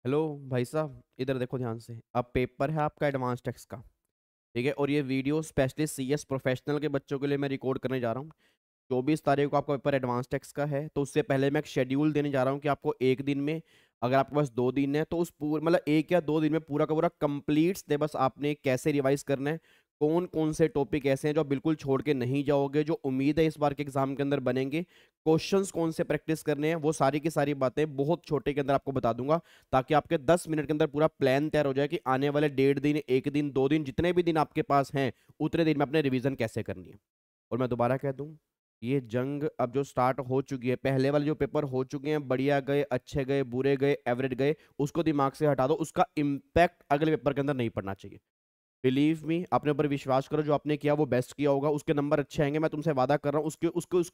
Hello भाई साहब, इधर देखो ध्यान से। अब पेपर है आपका एडवांस टैक्स का। ठीक है, और ये वीडियो स्पेशली सीएस प्रोफेशनल के बच्चों के लिए मैं रिकॉर्ड करने जा रहा हूँ। 24 तारीख को आपका पेपर एडवांस टैक्स का है, तो उससे पहले मैं एक शेड्यूल देने जा रहा हूँ कि आपको एक दिन में, अगर आपके पास 2 दिन है तो उस पूरे मतलब 1 या 2 दिन में पूरा का पूरा कंप्लीट सिलेबस आपने कैसे रिवाइज करना है। कौन कौन से टॉपिक ऐसे हैं जो आप बिल्कुल छोड़ के नहीं जाओगे, जो उम्मीद है इस बार के एग्जाम के अंदर बनेंगे। क्वेश्चंस कौन से प्रैक्टिस करने हैं, वो सारी की सारी बातें बहुत छोटे के अंदर आपको बता दूंगा, ताकि आपके 10 मिनट के अंदर पूरा प्लान तैयार हो जाए कि आने वाले 1.5 दिन, 1 दिन, 2 दिन, जितने भी दिन आपके पास हैं, उतने दिन में अपने रिवीजन कैसे करनी है। और मैं दोबारा कह दूं, ये जंग अब जो स्टार्ट हो चुकी है, पहले वाले जो पेपर हो चुके हैं, बढ़िया गए, अच्छे गए, बुरे गए, एवरेज गए, उसको दिमाग से हटा दो। उसका इम्पैक्ट अगले पेपर के अंदर नहीं पड़ना चाहिए। बिलीव मी, अपने ऊपर विश्वास करो, जो आपने किया वो बेस्ट किया होगा, उसके नंबर अच्छे आएंगे, मैं तुमसे वादा कर रहा हूँ।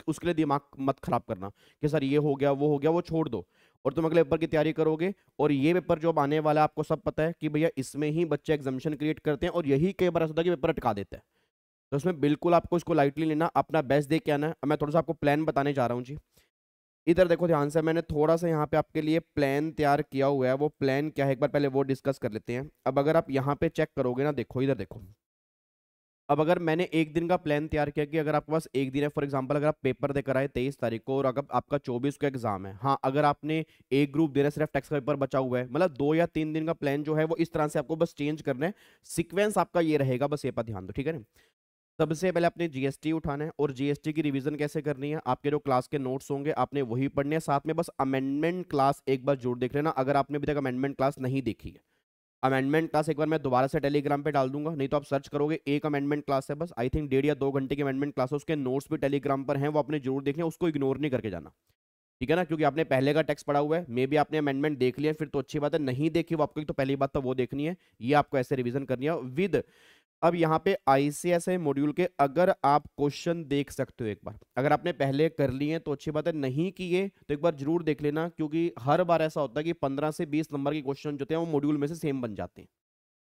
उसके लिए दिमाग मत खराब करना कि सर ये हो गया वो हो गया, वो छोड़ दो। और तुम अगले पेपर की तैयारी करोगे। और ये पेपर जो अब आने वाला है, आपको सब पता है कि भैया इसमें ही बच्चे एग्जामिशन क्रिएट करते हैं, और यही कई बार ऐसा होता है कि पेपर अटका देते हैं। तो उसमें बिल्कुल आपको इसको लाइटली लेना, अपना बेस्ट दे के आना है। अब मैं थोड़ा सा आपको प्लान बताने जा रहा हूँ जी। इधर देखो ध्यान से, मैंने थोड़ा सा यहाँ पे आपके लिए प्लान तैयार किया हुआ है। वो प्लान क्या है, एक बार पहले वो डिस्कस कर लेते हैं। अब अगर आप यहाँ पे चेक करोगे ना, देखो इधर देखो। अब अगर मैंने एक दिन का प्लान तैयार किया कि अगर आपके पास एक दिन है, फॉर एग्जांपल अगर आप पेपर देकर आए 23 तारीख को, और अगर आपका 24 को एग्जाम है, हाँ अगर आपने एक ग्रुप देना, सिर्फ टैक्स का पेपर बचा हुआ है, मतलब 2 या 3 दिन का प्लान जो है वो इस तरह से आपको बस चेंज करना है। सीक्वेंस आपका ये रहेगा, बस ये पर ध्यान दो, ठीक है ना। सबसे पहले आपने जीएसटी उठाना है, और जीएसटी की रिवीजन कैसे करनी है, आपके जो क्लास के नोट्स होंगे आपने वही पढ़ने हैं, साथ में बस अमेंडमेंट क्लास एक बार जरूर देख लेना, अगर आपने अभी तक अमेंडमेंट क्लास नहीं देखी है। अमेंडमेंट क्लास एक बार मैं दोबारा से टेलीग्राम पे डाल दूंगा, नहीं तो आप सर्च करोगे, एक अमेंडमेंट क्लास है बस, आई थिंक 1.5 या 2 घंटे की अमेंडमेंट क्लास है, उसके नोट्स भी टेलीग्राम पर हैं, वो आपने जरूर देखने, उसको इग्नोर नहीं करके जाना। ठीक है ना, क्योंकि आपने पहले का टेक्स्ट पढ़ा हुआ है, मे भी आपने अमेंडमेंट देख लिया फिर तो अच्छी बात है, नहीं देखी वो आपको, तो पहली बात तो वो देखनी है। ये आपको ऐसे रिवीजन करनी है विद। अब यहाँ पे आईसीएसआई मॉड्यूल के अगर आप क्वेश्चन देख सकते हो एक बार, अगर आपने पहले कर लिए तो अच्छी बात है, नहीं किए तो एक बार जरूर देख लेना, क्योंकि हर बार ऐसा होता है कि 15 से 20 नंबर के क्वेश्चन जो थे वो मॉड्यूल में से सेम बन जाते हैं।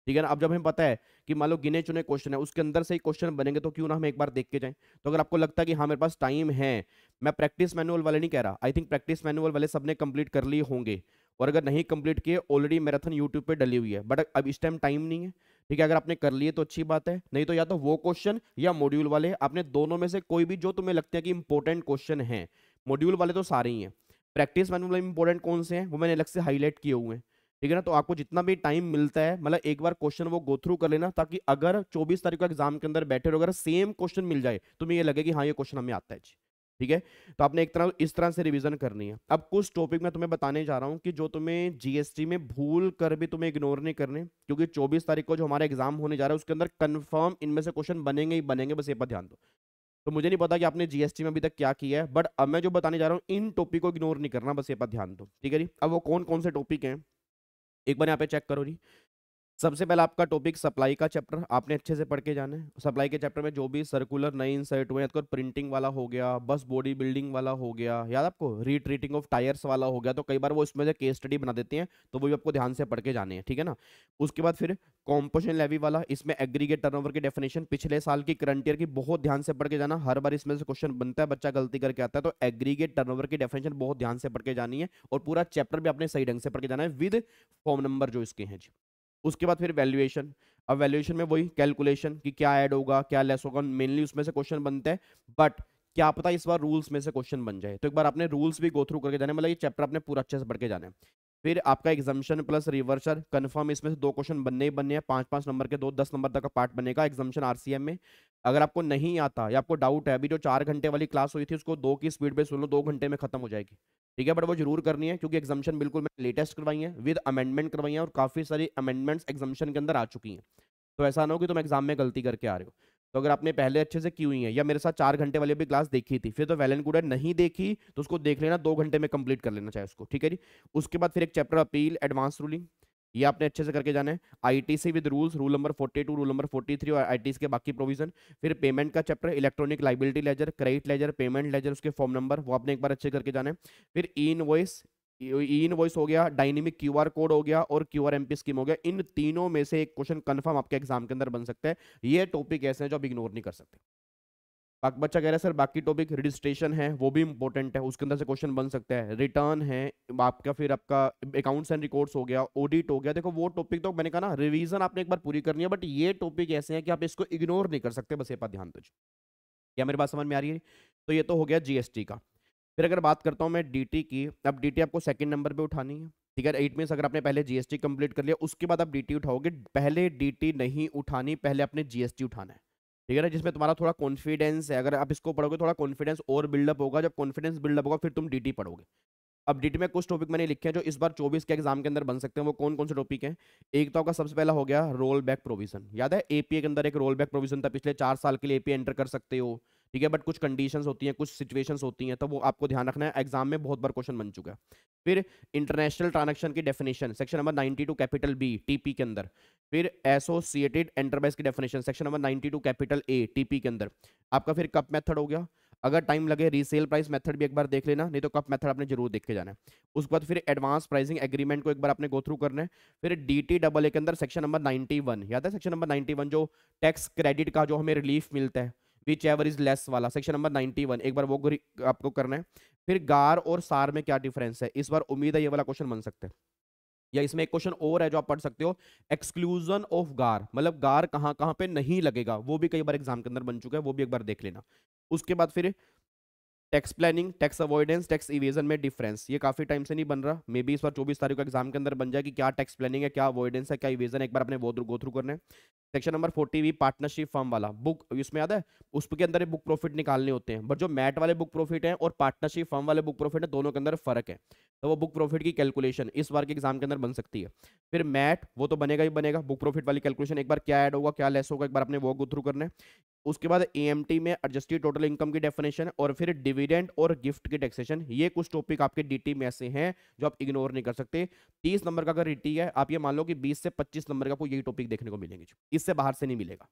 ठीक है ना, अब जब हमें पता है कि मान लो गिने चुने क्वेश्चन है, उसके अंदर से ही क्वेश्चन बनेंगे, तो क्यों ना हम एक बार देख के जाएं। तो अगर आपको लगता है कि हाँ मेरे पास टाइम है, मैं प्रैक्टिस मैनुअल वाले नहीं कह रहा, आई थिंक प्रैक्टिस मैनुअल वाले सबने कंप्लीट कर लिए होंगे, और अगर नहीं कंप्लीट किए, ऑलरेडी मैराथन यूट्यूब पे डली हुई है, बट अब इस टाइम टाइम नहीं है। ठीक है, अगर आपने कर लिए तो अच्छी बात है, नहीं तो या तो वो क्वेश्चन या मॉड्यूल वाले, आपने दोनों में से कोई भी जो तुम्हें लगता है कि इंपॉर्टेंट क्वेश्चन है। मॉड्यूल वाले तो सारे ही हैं, प्रैक्टिस मैनुअल में इंपॉर्टेंट कौन से हैं वो मैंने अलग से हाईलाइट किए हुए हैं। ठीक है ना, तो आपको जितना भी टाइम मिलता है, मतलब एक बार क्वेश्चन वो गो थ्रू कर लेना, ताकि अगर 24 तारीख को एग्जाम के अंदर बैठे रहो, अगर सेम क्वेश्चन मिल जाए तुम्हें ये लगे कि हाँ ये क्वेश्चन हमें आता है जी। ठीक है, तो आपने एक तरह इस तरह से रिवीजन करनी है। अब कुछ टॉपिक मैं तुम्हें बताने जा रहा हूँ कि जो तुम्हें जीएसटी में भूल कर भी तुम्हें इग्नोर नहीं करने, क्योंकि 24 तारीख को जो हमारा एग्जाम होने जा रहा है उसके अंदर कंफर्म इनमें से क्वेश्चन बनेंगे ही बनेंगे, बस ये पर ध्यान दो। तो मुझे नहीं पता कि आपने जीएसटी में अभी तक क्या किया है, बट अब मैं जो बताने जा रहा हूँ इन टॉपिक को इग्नोर नहीं करना, बस ये पर ध्यान दो, ठीक है जी। अब वो कौन कौन से टॉपिक हैं एक बार यहाँ पे चेक करो जी। सबसे पहला आपका टॉपिक सप्लाई का चैप्टर आपने अच्छे से पढ़ के जाना है। सप्लाई के चैप्टर में जो भी सर्कुलर नई इंसर्ट हुए, तो प्रिंटिंग वाला हो गया, बस बॉडी बिल्डिंग वाला हो गया, याद आपको रीट्रीटिंग ऑफ टायर्स वाला हो गया, तो कई बार वो इसमें से केस स्टडी बना देते हैं, तो वो भी आपको ध्यान से पढ़ के जाने हैं, ठीक है ना। उसके बाद फिर कॉम्पोजिशन लेवी वाला, इसमें एग्रीगेट टर्नओवर की डेफिनेशन पिछले साल की करंट ईयर की बहुत ध्यान से पढ़ के जाना, हर बार इसमें से क्वेश्चन बनता है, बच्चा गलती करके आता है, तो एग्रीगेट टर्नओवर की डेफिनेशन बहुत ध्यान से पढ़ के जानी है, और पूरा चैप्टर भी आपने सही ढंग से पढ़ के जाना है विद फॉर्म नंबर जो इसके हैं जी। उसके बाद फिर वैल्यूएशन। अब वैल्यूएशन में वही कैलकुलेशन कि क्या ऐड होगा क्या लेस होगा, मेनली उसमें से क्वेश्चन बनते हैं, बट क्या पता इस बार रूल्स में से क्वेश्चन बन जाए, तो एक बार आपने रूल्स भी गो थ्रू करके जाना है, मतलब ये चैप्टर आपने पूरा अच्छे से पढ़ के जाना है। फिर आपका एग्जाम्शन प्लस रिवर्सर कंफर्म, इसमें से 2 क्वेश्चन बनने ही बनने हैं, 5-5 नंबर के, 2 10 नंबर तक का पार्ट बनेगा एग्जाम्शन आरसीएम में। अगर आपको नहीं आता या आपको डाउट है, अभी जो 4 घंटे वाली क्लास हुई थी उसको 2 की स्पीड पे सुन लो, 2 घंटे में खत्म हो जाएगी। ठीक है, बट वो जरूर करनी है, क्योंकि एग्जाम्शन बिल्कुल मैंने लेटेस्ट करवाई है, विद अमेंडमेंट करवाई है, और काफी सारी अमेंडमेंट्स एग्जाम्शन के अंदर आ चुकी हैं। तो ऐसा ना हो कि तुम एग्जाम में गलती करके आ रहे हो। तो अगर आपने पहले अच्छे से की हुई है, या मेरे साथ 4 घंटे वाली भी क्लास देखी थी, फिर तो वेल एंड गुड है, नहीं देखी तो उसको देख लेना, 2 घंटे में कंप्लीट कर लेना चाहिए उसको, ठीक है जी। उसके बाद फिर एक चैप्टर अपील एडवांस रूलिंग, ये आपने अच्छे से करके जाना है। ITC with rules, rule number 42, rule number 43, और आईटीसी के बाकी प्रोविजन। फिर पेमेंट का chapter, electronic liability ledger, credit ledger, payment ledger, उसके फॉर्म नंबर वो आपने एक बार अच्छे करके जाना है। फिर ई इनवॉइस, ई इनवॉइस हो गया, डायनेमिक क्यूआर कोड हो गया, और क्यूआर एमपी स्कीम हो गया, इन तीनों में से एक क्वेश्चन कंफर्म आपके एग्जाम के अंदर बन सकता है। ये टॉपिक ऐसे हैं जो आप इग्नोर नहीं कर सकते। बच्चा कह रहा है सर बाकी टॉपिक रजिस्ट्रेशन है वो भी इंपॉर्टेंट है, उसके अंदर से क्वेश्चन बन सकता है, रिटर्न है आपका, फिर आपका अकाउंट्स एंड रिकॉर्ड्स हो गया, ऑडिट हो गया। देखो वो टॉपिक तो मैंने कहा ना रिवीजन आपने एक बार पूरी करनी है, बट ये टॉपिक ऐसे हैं कि आप इसको इग्नोर नहीं कर सकते, बस ये बात ध्यान दीजिए। क्या मेरी बात समझ में आ रही है? तो ये तो हो गया जीएसटी का। फिर अगर बात करता हूँ मैं डीटी की, अब डीटी आपको सेकंड नंबर पे उठानी है, ठीक है। 8 मीन्स अगर आपने पहले जीएसटी कंप्लीट कर लिया उसके बाद आप डीटी उठाओगे, पहले डीटी नहीं उठानी, पहले आपने जीएसटी उठाना है, ठीक है ना, जिसमें तुम्हारा थोड़ा कॉन्फिडेंस है। अगर आप इसको पढ़ोगे थोड़ा कॉन्फिडेंस और बिल्डअप होगा, जब कॉन्फिडेंस बिल्डअप होगा फिर तुम डीटी पढ़ोगे। अब डीटी में कुछ टॉपिक मैंने लिखे हैं जो इस बार 24 के एग्जाम के अंदर बन सकते हैं। वो कौन कौन से टॉपिक हैं? एक तो आपका सबसे पहला हो गया रोल बैक प्रोविजन। याद है एपीए के अंदर एक रोल बैक प्रोविजन था, पिछले 4 साल के लिए एपीए एंटर कर सकते हो, ठीक है, बट कुछ कंडीशंस होती हैं, कुछ सिचुएशंस होती हैं, तो वो आपको ध्यान रखना है, एग्जाम में बहुत बार क्वेश्चन बन चुका है। फिर इंटरनेशनल ट्रांजैक्शन की definition section number 92 capital B TP के अंदर। फिर एसोसिएटेड एंटरप्राइज की definition section number 92 capital A TP के अंदर आपका। फिर कप मेथड हो गया, अगर टाइम लगे रीसेल प्राइस मेथड भी एक बार देख लेना, नहीं तो कप मेथड आपने जरूर देख के जाना है। उसके बाद फिर एडवांस प्राइसिंग एग्रीमेंट को एक बार आपने गो थ्रू करना है। फिर डीटी डबल ए के अंदर सेक्शन नंबर 91, याद है सेक्शन नंबर 91 जो टैक्स क्रेडिट का जो हमें रिलीफ मिलता है, विच एवर इज लेस वाला, सेक्शन नंबर 91 एक बार वो आपको करना है। फिर गार और सार में क्या डिफरेंस है, इस बार उम्मीद है ये वाला क्वेश्चन बन सकता है, या इसमें एक क्वेश्चन और है जो आप पढ़ सकते हो, एक्सक्लूजन ऑफ गार, मतलब गार कहाँ कहाँ पे नहीं लगेगा, वो भी कई बार एग्जाम के अंदर बन चुका है, वो भी एक बार देख लेना। उसके बाद फिर tax planning, tax avoidance, tax evasion में डिफरेंस, ये काफी टाइम से नहीं बन रहा, मे बी इस बार 24 तारीख को एग्जाम के अंदर बन जाए कि क्या टैक्स प्लानिंग है, क्या अवॉइडेंस है, क्या इवेजन है, एक बार अपने वो गो थ्रू करना है। सेक्शन नंबर 40 पार्टनरशिप फर्म वाला बुक, इसमें याद है उसके अंदर बुक प्रॉफिट निकालने होते हैं, बट जो मैट वाले बुक प्रॉफिट है और पार्टनरशिप फर्म वाले बुक प्रॉफिट है दोनों के अंदर फर्क है, तो वो बुक प्रॉफिट की कैलकुलेशन इस बार के एग्जाम के अंदर बन सकती है। फिर मैट वो तो बनेगा ही बनेगा, बुक प्रॉफिट वाली कैलकुलेशन एक बार क्या ऐड होगा क्या लेस होगा एक बार अपने वो गो थ्रू करना है। उसके बाद एएमटी में एडजस्टेड टोटल इनकम की डेफिनेशन, और फिर डिविडेंड और गिफ्ट की टैक्सेशन। ये कुछ टॉपिक आपके डीटी में ऐसे हैं जो आप इग्नोर नहीं कर सकते। 30 नंबर का अगर डीटी है, आप ये मान लो कि 20 से 25 नंबर का आपको यही टॉपिक देखने को मिलेंगे, इससे बाहर से नहीं मिलेगा,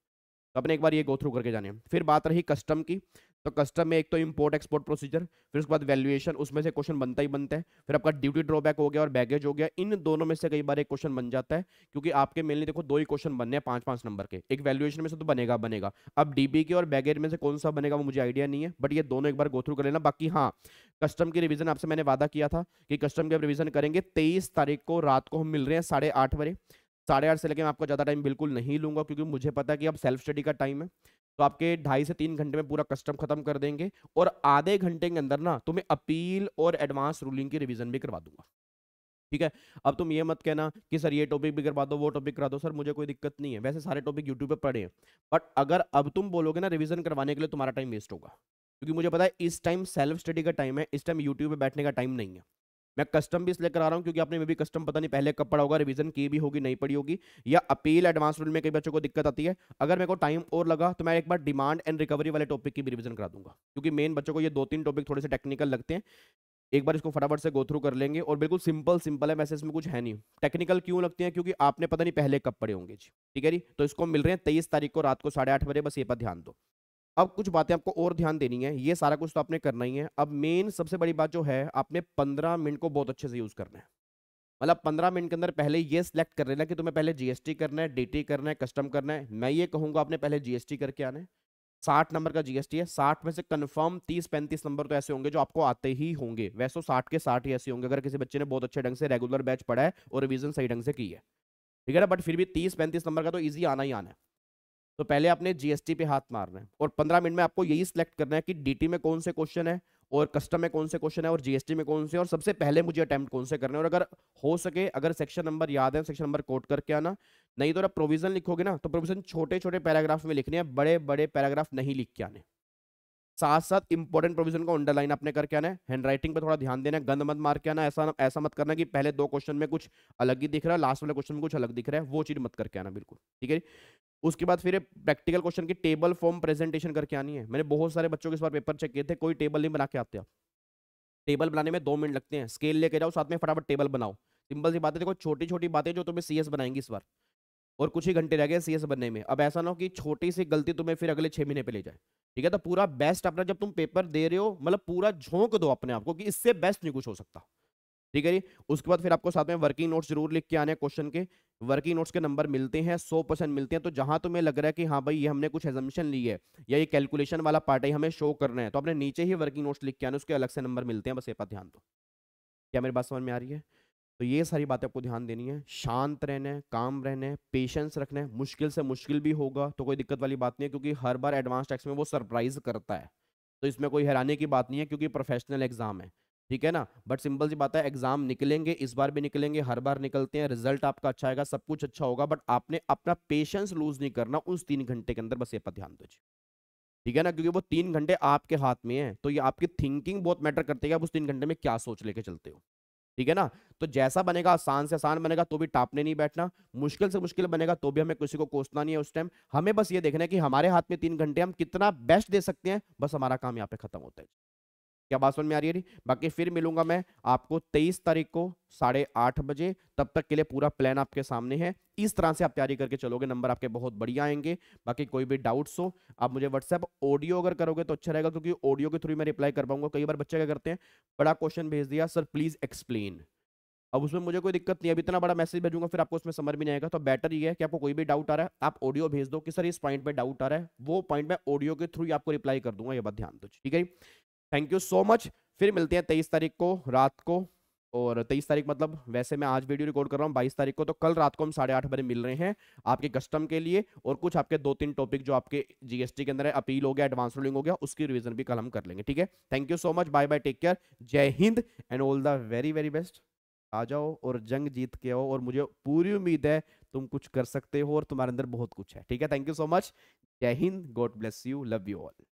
तो अपने एक बार ये गो थ्रू करके जाने। फिर बात रही कस्टम की, तो कस्टम में एक तो इंपोर्ट एक्सपोर्ट प्रोसीजर, फिर उसके बाद वैल्यूएशन, उसमें से क्वेश्चन बनता ही बनता है। फिर आपका ड्यूटी ड्रॉबैक हो गया और बैगेज हो गया, इन दोनों में से कई बार एक क्वेश्चन बन जाता है, क्योंकि आपके मेनली देखो 2 ही क्वेश्चन बनने हैं 5-5 नंबर के, एक वैल्यूएशन में से तो बनेगा बनेगा। अब डीबी के और बैगेज में से कौन सा बनेगा वो मुझे आइडिया नहीं है, बट ये दोनों एक बार गो थ्रू कर लेना। बाकी हाँ, कस्टम की रिवीजन आपसे मैंने वादा किया था कि कस्टम के रिवीजन करेंगे। 23 तारीख को रात को हम मिल रहे हैं 8:30 बजे, 8:30 से लेकर मैं आपको ज़्यादा टाइम बिल्कुल नहीं लूंगा, क्योंकि मुझे पता है कि अब सेल्फ स्टडी का टाइम है, तो आपके 2.5 से 3 घंटे में पूरा कस्टम खत्म कर देंगे, और आधे घंटे के अंदर ना तुम्हें अपील और एडवांस रूलिंग की रिवीजन भी करवा दूंगा, ठीक है। अब तुम ये मत कहना कि सर ये टॉपिक भी करवा दो वो टॉपिक करा दो, सर मुझे कोई दिक्कत नहीं है, वैसे सारे टॉपिक यूट्यूब पे पढ़े हैं, बट अगर अब तुम बोलोगे ना रिवीजन करवाने के लिए तुम्हारा टाइम वेस्ट होगा, क्योंकि मुझे पता है इस टाइम सेल्फ स्टडी का टाइम है, इस टाइम यूट्यूब पे बैठने का टाइम नहीं है। मैं कस्टम भी इसलिए करा रहा हूँ क्योंकि आपने में भी कस्टम पता नहीं पहले कब पढ़ा होगा, रिवीजन की भी होगी नहीं पड़ी होगी, या अपील एडवांस रूल में कई बच्चों को दिक्कत आती है। अगर मेरे को टाइम और लगा तो मैं एक बार डिमांड एंड रिकवरी वाले टॉपिक की भी रिवीजन करा दूंगा, क्योंकि मेन बच्चों को ये 2-3 टॉपिक थोड़े से टेक्निकल लगते हैं, एक बार इसको फटाफट से गो थ्रू कर लेंगे, और बिल्कुल सिंपल सिंपल है, वैसे इसमें कुछ है नहीं। टेक्निकल क्यों लगते हैं? क्योंकि आपने पता नहीं पहले कब पढ़े होंगे जी, ठीक है जी। तो इसको मिल रहे हैं 23 तारीख को रात को 8:30 बजे, बस ये पर ध्यान दो। अब कुछ बातें आपको और ध्यान देनी है, ये सारा कुछ तो आपने करना ही है। अब मेन सबसे बड़ी बात जो है, आपने 15 मिनट को बहुत अच्छे से यूज करना है, मतलब 15 मिनट के अंदर पहले ये सिलेक्ट कर लेना कि तुम्हें पहले जीएसटी करना है, डीटी करना है, कस्टम करना है। मैं ये कहूंगा आपने पहले जीएसटी करके आना है, 60 नंबर का जीएसटी है, 60 में से कंफर्म 30-35 नंबर तो ऐसे होंगे जो आपको आते ही होंगे, वैसे 60 के 60 ही ऐसे होंगे अगर किसी बच्चे ने बहुत अच्छे ढंग से रेगुलर बैच पढ़ा है और रिवीजन सही ढंग से की है, ठीक है ना। बट फिर भी 30-35 नंबर का तो ईजी आना ही आना है। तो पहले आपने जीएसटी पे हाथ मारना है, और 15 मिनट में आपको यही सिलेक्ट करना है कि डीटी में कौन से क्वेश्चन है, और कस्टम में कौन से क्वेश्चन है, और जीएसटी में कौन से, और सबसे पहले मुझे अटेम्प्ट कौन से करने हैं। और अगर हो सके, अगर सेक्शन नंबर याद है सेक्शन नंबर कोट करके आना, नहीं तो आप प्रोविजन लिखोगे ना तो प्रोविजन छोटे छोटे पैराग्राफ में लिखने हैं, बड़े बड़े पैराग्राफ नहीं लिख के आने। साथ साथ इंपॉर्टेंट प्रोविजन को अंडरलाइन आपने करके आना है, हैंडराइटिंग पे थोड़ा ध्यान देना है, गंद मत मार के आना, ऐसा ऐसा मत करना कि पहले 2 क्वेश्चन में कुछ अलग ही दिख रहा है, लास्ट वाले क्वेश्चन में कुछ अलग दिख रहा है, वो चीज मत करके आना बिल्कुल, ठीक है। उसके बाद फिर प्रैक्टिकल क्वेश्चन की टेबल फॉर्म प्रेजेंटेशन करके आनी है। मैंने बहुत सारे बच्चों के इस बार पेपर चेक किए थे, कोई टेबल नहीं बना के आते आप, टेबल बनाने में 2 मिनट लगते हैं, स्केल लेके जाओ साथ में फटाफट टेबल बनाओ, सिंपल सी बात है। देखो छोटी छोटी बातें जो तुम्हें सीएस बनाएंगी इस बार, और कुछ ही घंटे रह गए सीएस बनने में, अब ऐसा ना हो कि छोटी सी गलती तुम्हें फिर अगले 6 महीने पे ले जाए, ठीक है। तो पूरा बेस्ट अपना जब तुम पेपर दे रहे हो, मतलब पूरा झोंक दो अपने आप को कि इससे बेस्ट नहीं कुछ हो सकता, ठीक है जी। उसके बाद फिर आपको साथ में वर्किंग नोट्स जरूर लिख के आने क्वेश्चन के, वर्किंग नोट्स के नंबर मिलते हैं, 100% मिलते हैं। तो जहां तुम्हें लग रहा है कि हाँ भाई ये हमने कुछ एजम्पशन ली है या ये कैलकुलेशन वाला पार्ट है हमें शो करना है, तो अपने नीचे ही वर्किंग नोट्स लिख के आना, उसके अलग से नंबर मिलते हैं, बस ये पर ध्यान दो। क्या मेरी बात समझ में आ रही है? तो ये सारी बातें आपको ध्यान देनी है, शांत रहना है, काम रहना है, पेशेंस रखना है। मुश्किल से मुश्किल भी होगा तो कोई दिक्कत वाली बात नहीं है, क्योंकि हर बार एडवांस टैक्स में वो सरप्राइज करता है। तो इसमें कोई हैरानी की बात नहीं है, क्योंकि प्रोफेशनल एग्जाम है, ठीक है ना। बट सिंपल सी बात है, एग्जाम निकलेंगे, इस बार भी निकलेंगे, हर बार निकलते हैं, रिजल्ट आपका अच्छा आएगा, सब कुछ अच्छा होगा, बट आपने अपना पेशेंस लूज नहीं करना उस 3 घंटे के अंदर, बस ये पर ध्यान दीजिए, ठीक है ना। क्योंकि वो 3 घंटे आपके हाथ में है, तो ये आपकी थिंकिंग बहुत मैटर करती है कि आप उस 3 घंटे में क्या सोच लेके चलते हो, ठीक है ना। तो जैसा बनेगा, आसान से आसान बनेगा तो भी टापने नहीं बैठना, मुश्किल से मुश्किल बनेगा तो भी हमें किसी को कोसना नहीं है उस टाइम। हमें बस ये देखना है कि हमारे हाथ में 3 घंटे, हम कितना बेस्ट दे सकते हैं, बस हमारा काम यहाँ पे खत्म होता है। क्या बात समझ में आ रही है नहीं? बाकी फिर मिलूंगा मैं आपको 23 तारीख को 8:30 बजे। तब तक के लिए पूरा प्लान आपके सामने है, इस तरह से आप तैयारी करके चलोगे, नंबर आपके बहुत बढ़िया आएंगे। बाकी कोई भी डाउट्स हो आप मुझे व्हाट्सएप ऑडियो अगर करोगे तो अच्छा रहेगा, क्योंकि ऑडियो के थ्रू मैं रिप्लाई कर पाऊंगा। कई बार बच्चे क्या करते हैं, बड़ा क्वेश्चन भेज दिया, सर प्लीज एक्सप्लेन। अब उसमें मुझे कोई दिक्कत नहीं है, अब इतना बड़ा मैसेज भेजूंगा फिर आपको उसमें समझ भी नहीं आएगा। तो बेटर ये है कि आपको कोई भी डाउट आ रहा है आप ऑडियो भेज दो कि सर इस पॉइंट पे डाउट आ रहा है, वो पॉइंट मैं ऑडियो के थ्रू ही आपको रिप्लाई कर दूंगा, ये बात ध्यान दो, ठीक है। Thank you so much. फिर मिलते हैं 23 तारीख को रात को। और 23 तारीख मतलब वैसे मैं आज वीडियो रिकॉर्ड कर रहा हूँ 22 तारीख को, तो कल रात को हम 8:30 बजे मिल रहे हैं आपके कस्टम के लिए, और कुछ आपके 2-3 टॉपिक जो आपके जीएसटी के अंदर है, अपील हो गया, एडवांस रूलिंग हो गया, उसकी रिवीजन भी कल हम कर लेंगे, ठीक है। Thank you so much, bye bye, take care, Jai Hind and all the very very best. आ जाओ और जंग जीत के आओ, और मुझे पूरी उम्मीद है तुम कुछ कर सकते हो और तुम्हारे अंदर बहुत कुछ है, ठीक है। थैंक यू सो मच, जय Hind, God bless you, love you all.